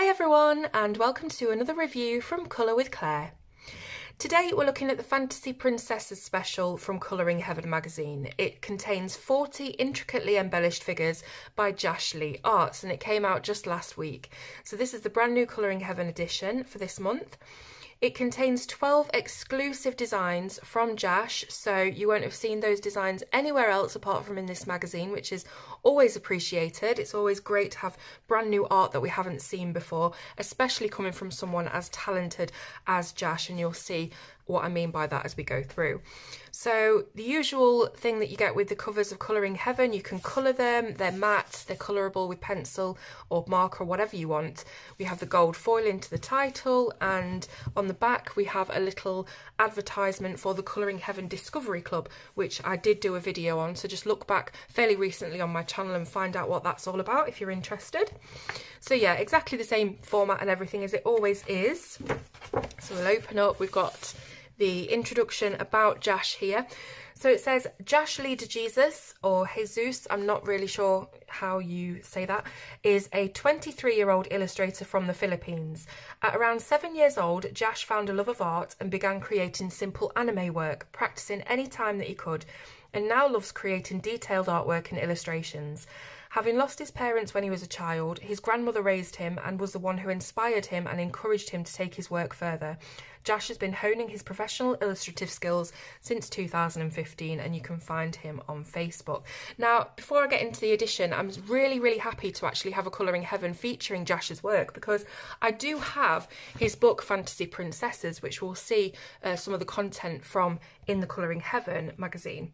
everyone, and welcome to another review from Colour with Claire. Today we're looking at the Fantasy Princesses special from Colouring Heaven magazine. It contains 40 intricately embellished figures by Josh Lee Arts, and it came out just last week. So this is the brand new Colouring Heaven edition for this month. It contains 12 exclusive designs from Josh, so you won't have seen those designs anywhere else apart from in this magazine, which is always appreciated. It's always great to have brand new art that we haven't seen before, especially coming from someone as talented as Josh, and you'll see what I mean by that as we go through. So the usual thing that you get with the covers of Colouring Heaven, you can colour them, they're matte, they're colourable with pencil or marker, whatever you want. We have the gold foil into the title, and on the back we have a little advertisement for the Colouring Heaven Discovery Club, which I did do a video on, so just look back fairly recently on my channel and find out what that's all about if you're interested. So yeah, exactly the same format and everything as it always is. So we'll open up, we've got the introduction about Josh here. So it says, Josh Lee Jesus, or Jesus, I'm not really sure how you say that, is a 23-year-old illustrator from the Philippines. At around 7 years old, Josh found a love of art and began creating simple anime work, practicing any time that he could, and now loves creating detailed artwork and illustrations. Having lost his parents when he was a child, his grandmother raised him and was the one who inspired him and encouraged him to take his work further. Josh has been honing his professional illustrative skills since 2015, and you can find him on Facebook. Now, before I get into the edition, I'm really happy to actually have a Colouring Heaven featuring Josh's work, because I do have his book Fantasy Princesses, which we'll see some of the content from in the Colouring Heaven magazine.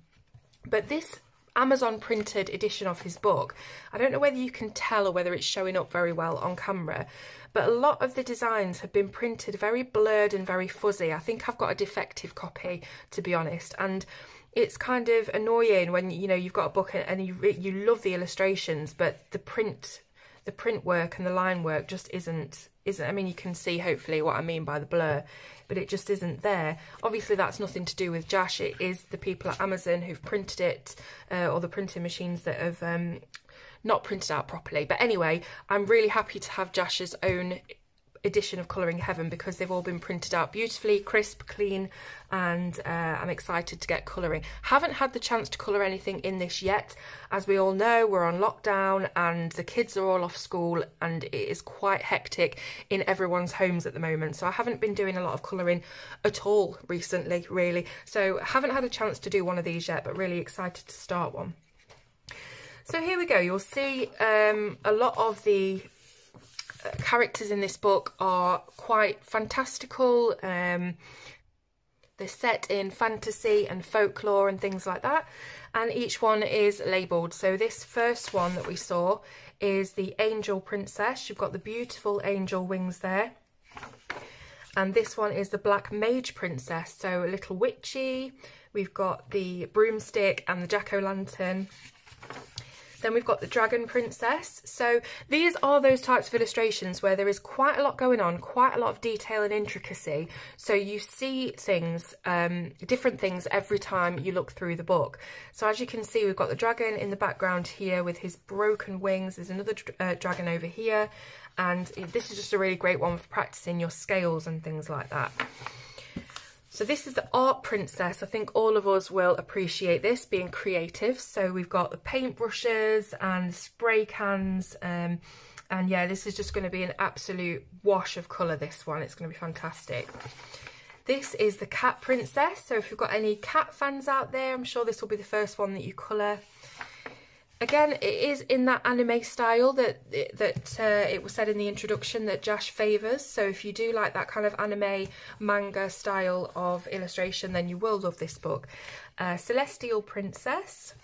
But this Amazon printed edition of his book, I don't know whether you can tell or whether it's showing up very well on camera, but a lot of the designs have been printed very blurred and very fuzzy. I think I've got a defective copy, to be honest, and it's kind of annoying when, you know, you've got a book and you love the illustrations, but the print work and the line work just isn't, I mean, you can see hopefully what I mean by the blur, but it just isn't there. Obviously that's nothing to do with Josh, it is the people at Amazon who've printed it, or the printing machines that have not printed out properly. But anyway, I'm really happy to have Josh's own edition of Colouring Heaven, because they've all been printed out beautifully, crisp, clean, and I'm excited to get colouring. Haven't had the chance to colour anything in this yet. As we all know, we're on lockdown and the kids are all off school, and it is quite hectic in everyone's homes at the moment, so I haven't been doing a lot of colouring at all recently, really. So haven't had a chance to do one of these yet, but really excited to start one. So here we go. You'll see a lot of the characters in this book are quite fantastical. They're set in fantasy and folklore and things like that, and each one is labelled. So this first one that we saw is the Angel Princess. You've got the beautiful angel wings there. And this one is the Black Mage Princess, so a little witchy. We've got the broomstick and the jack-o'-lantern. Then we've got the Dragon Princess. So these are those types of illustrations where there is quite a lot going on, quite a lot of detail and intricacy. So you see things, different things every time you look through the book. So as you can see, we've got the dragon in the background here with his broken wings. There's another dragon over here. And this is just a really great one for practicing your scales and things like that. So this is the Art Princess. I think all of us will appreciate this, being creative. So we've got the paintbrushes and spray cans. And yeah, this is just going to be an absolute wash of colour, this one. It's going to be fantastic. This is the Cat Princess. So if you've got any cat fans out there, I'm sure this will be the first one that you colour. Again, it is in that anime style that it was said in the introduction that Josh favours. So if you do like that kind of anime manga style of illustration, then you will love this book. Celestial Princess.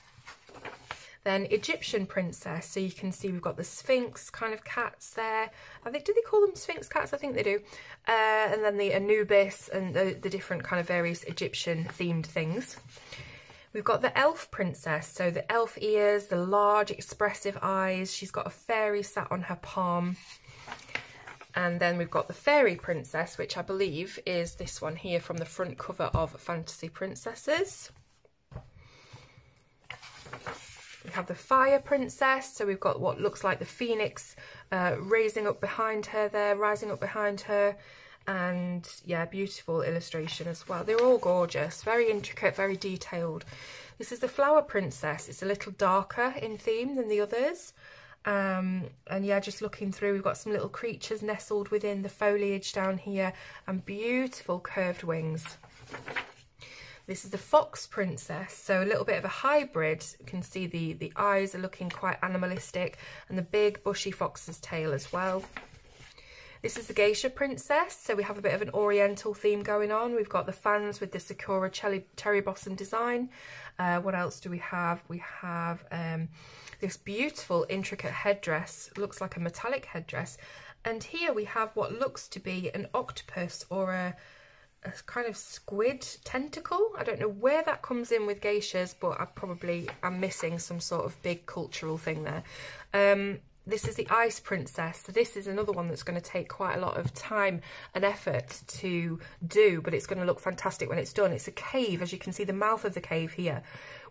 Then Egyptian Princess. So you can see we've got the Sphinx kind of cats there. I think, do they call them Sphinx cats? I think they do. And then the Anubis and the different kind of various Egyptian themed things. We've got the Elf Princess, so the elf ears, the large expressive eyes. She's got a fairy sat on her palm. And then we've got the Fairy Princess, which I believe is this one here from the front cover of Fantasy Princesses. We have the Fire Princess, so we've got what looks like the phoenix rising up behind her, and yeah, beautiful illustration as well. They're all gorgeous, very intricate, very detailed. This is the Flower Princess. It's a little darker in theme than the others. And yeah, just looking through, we've got some little creatures nestled within the foliage down here, and beautiful curved wings. This is the Fox Princess, so a little bit of a hybrid. You can see the eyes are looking quite animalistic, and the big bushy fox's tail as well. This is the Geisha Princess, so we have a bit of an oriental theme going on. We've got the fans with the Sakura cherry blossom design. What else do we have? We have this beautiful intricate headdress. It looks like a metallic headdress. And here we have what looks to be an octopus or a kind of squid tentacle. I don't know where that comes in with geishas, but I probably am missing some sort of big cultural thing there. This is the Ice Princess. So this is another one that's going to take quite a lot of time and effort to do, but it's going to look fantastic when it's done. It's a cave, as you can see the mouth of the cave here,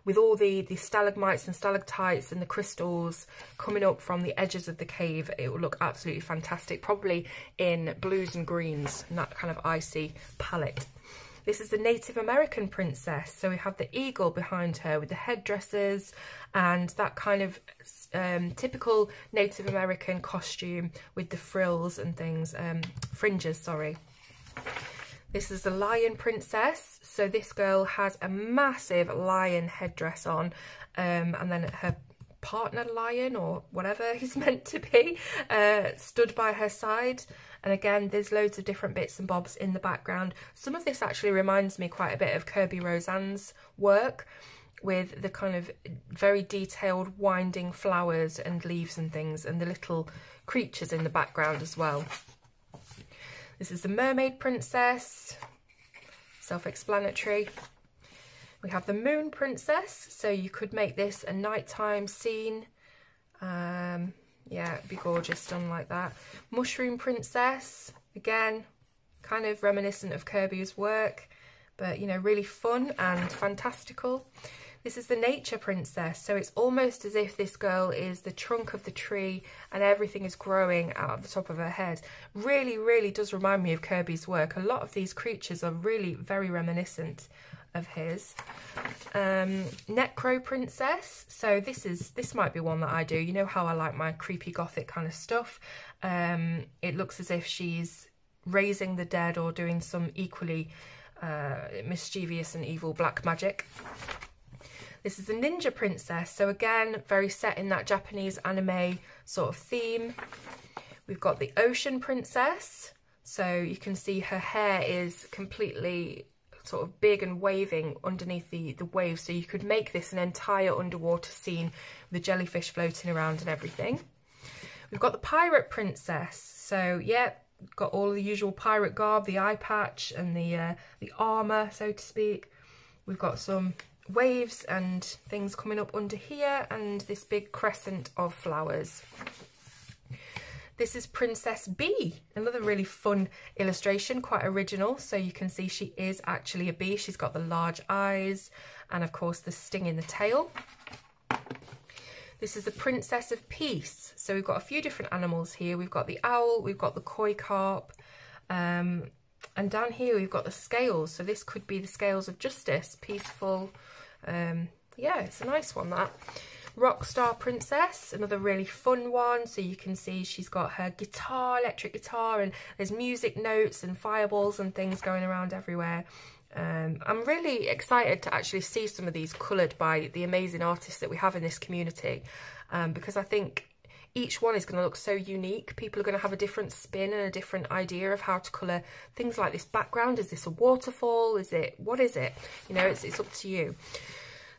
with all the stalagmites and stalactites and the crystals coming up from the edges of the cave. It will look absolutely fantastic, probably in blues and greens, and that kind of icy palette. This is the Native American Princess. So we have the eagle behind her with the headdresses and that kind of typical Native American costume with the frills and things, fringes, sorry. This is the Lion Princess. So this girl has a massive lion headdress on, and then her partner lion, or whatever he's meant to be, stood by her side. And again, there's loads of different bits and bobs in the background. Some of this actually reminds me quite a bit of Kirby Roseanne's work, with the kind of very detailed winding flowers and leaves and things, and the little creatures in the background as well. This is the Mermaid Princess, self-explanatory. We have the Moon Princess, so you could make this a nighttime scene. Yeah, it'd be gorgeous done like that. Mushroom Princess, again, kind of reminiscent of Kirby's work, but you know, really fun and fantastical. This is the Nature Princess, so it's almost as if this girl is the trunk of the tree and everything is growing out of the top of her head. Really, really does remind me of Kirby's work. A lot of these creatures are really very reminiscent of his. Necro Princess, so this might be one that I do. You know how I like my creepy gothic kind of stuff. It looks as if she's raising the dead or doing some equally mischievous and evil black magic. This is the Ninja Princess, so again, very set in that Japanese anime sort of theme. We've got the Ocean Princess, so you can see her hair is completely sort of big and waving underneath the waves, so you could make this an entire underwater scene with the jellyfish floating around and everything. We've got the Pirate Princess, so yeah, got all the usual pirate garb, the eye patch and the armour, so to speak. We've got some waves and things coming up under here, and this big crescent of flowers. This is Princess Bee, another really fun illustration, quite original. So you can see she is actually a bee. She's got the large eyes and of course the sting in the tail. This is the Princess of Peace. So we've got a few different animals here. We've got the owl, we've got the koi carp, and down here we've got the scales. So this could be the scales of justice, peaceful. Yeah, it's a nice one, that. Rockstar Princess, another really fun one. So you can see she's got her guitar, electric guitar, and there's music notes and fireballs and things going around everywhere. I'm really excited to actually see some of these coloured by the amazing artists that we have in this community, because I think each one is going to look so unique. People are going to have a different spin and a different idea of how to colour things like this background. Is this a waterfall? Is it, what is it? You know, it's up to you.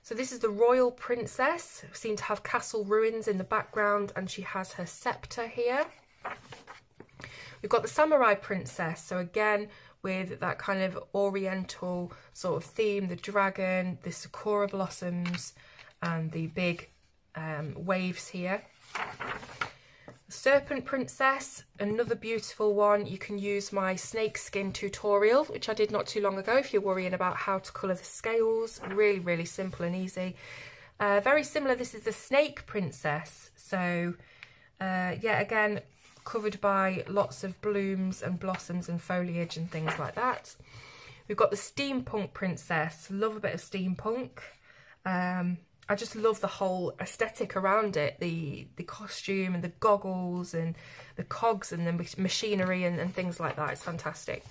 So this is the Royal Princess, who seems to have castle ruins in the background, and she has her sceptre here. We've got the Samurai Princess, so again with that kind of oriental sort of theme, the dragon, the sakura blossoms and the big waves here. Serpent Princess, another beautiful one. You can use my snake skin tutorial, which I did not too long ago, if you're worrying about how to colour the scales. Really, really simple and easy. Very similar, this is the Snake Princess. So yeah, again, covered by lots of blooms and blossoms and foliage and things like that. We've got the Steampunk Princess. Love a bit of steampunk. I just love the whole aesthetic around it, the costume and the goggles and the cogs and the machinery and things like that. It's fantastic.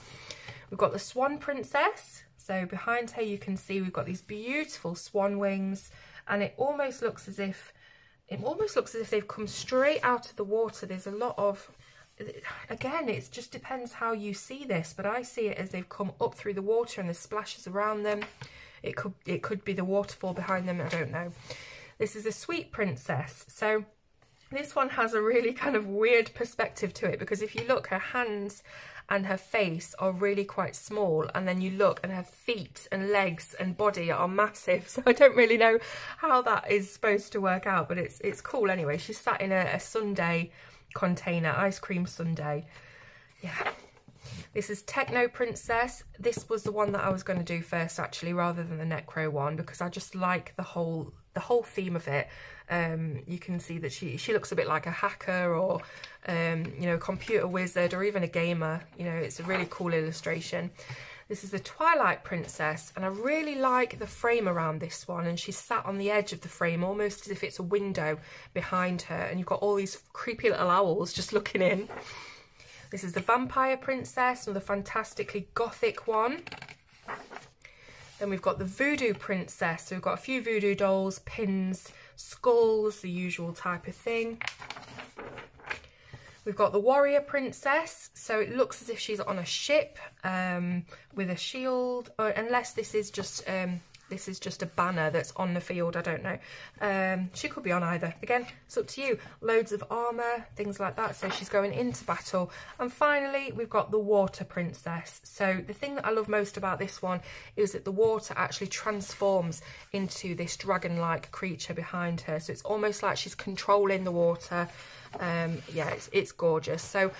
We've got the Swan Princess. So behind her you can see we've got these beautiful swan wings, and it almost looks as if they've come straight out of the water. There's a lot of, again, it just depends how you see this, but I see it as they've come up through the water and there's splashes around them. It could be the waterfall behind them, I don't know. This is a Sweet Princess. So this one has a really kind of weird perspective to it, because if you look, her hands and her face are really quite small, and then you look and her feet and legs and body are massive. So I don't really know how that is supposed to work out, but it's cool anyway. She's sat in a sundae container, ice cream sundae. Yeah. This is Techno Princess. This was the one that I was going to do first, actually, rather than the Necro one, because I just like the whole theme of it. You can see that she looks a bit like a hacker, or you know, a computer wizard, or even a gamer. You know, it's a really cool illustration. This is the Twilight Princess, and I really like the frame around this one, and she's sat on the edge of the frame almost as if it's a window behind her, and you've got all these creepy little owls just looking in. This is the Vampire Princess, another fantastically gothic one. Then we've got the Voodoo Princess. So we've got a few voodoo dolls, pins, skulls, the usual type of thing. We've got the Warrior Princess. So it looks as if she's on a ship with a shield, unless this is just a banner that's on the field, I don't know. She could be on either. Again, it's up to you. Loads of armour, things like that, so she's going into battle. And finally, we've got the Water Princess. So the thing that I love most about this one is that the water actually transforms into this dragon-like creature behind her. So it's almost like she's controlling the water. Yeah, it's gorgeous. So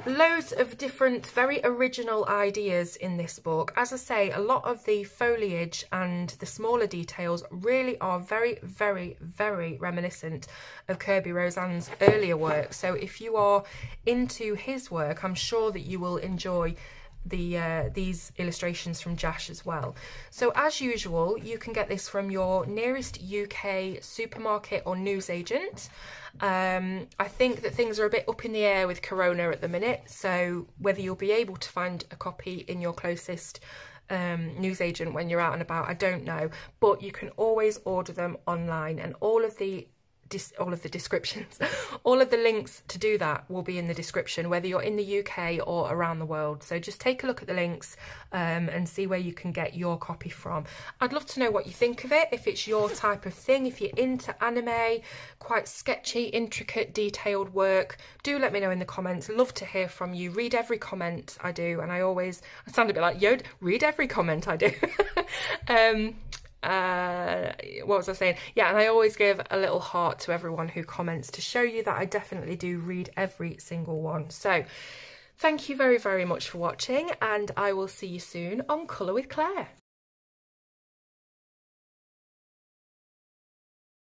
loads of different, very original ideas in this book. As I say, a lot of the foliage and the smaller details really are very, very, very reminiscent of Kirby Roseanne's earlier work. So if you are into his work, I'm sure that you will enjoy these illustrations from Jash as well. So as usual, you can get this from your nearest UK supermarket or newsagent. I think that things are a bit up in the air with Corona at the minute, so whether you'll be able to find a copy in your closest newsagent when you're out and about, I don't know, but you can always order them online, and all of the descriptions, all of the links to do that will be in the description, whether you're in the UK or around the world. So just take a look at the links and see where you can get your copy from. I'd love to know what you think of it, if it's your type of thing, if you're into anime, quite sketchy, intricate, detailed work. Do let me know in the comments. Love to hear from you. Read every comment I do, and I sound a bit like Yoda, read every comment I do. What was I saying? Yeah, and I always give a little heart to everyone who comments to show you that I definitely do read every single one. So thank you very, very much for watching, and I will see you soon on Colour with Claire.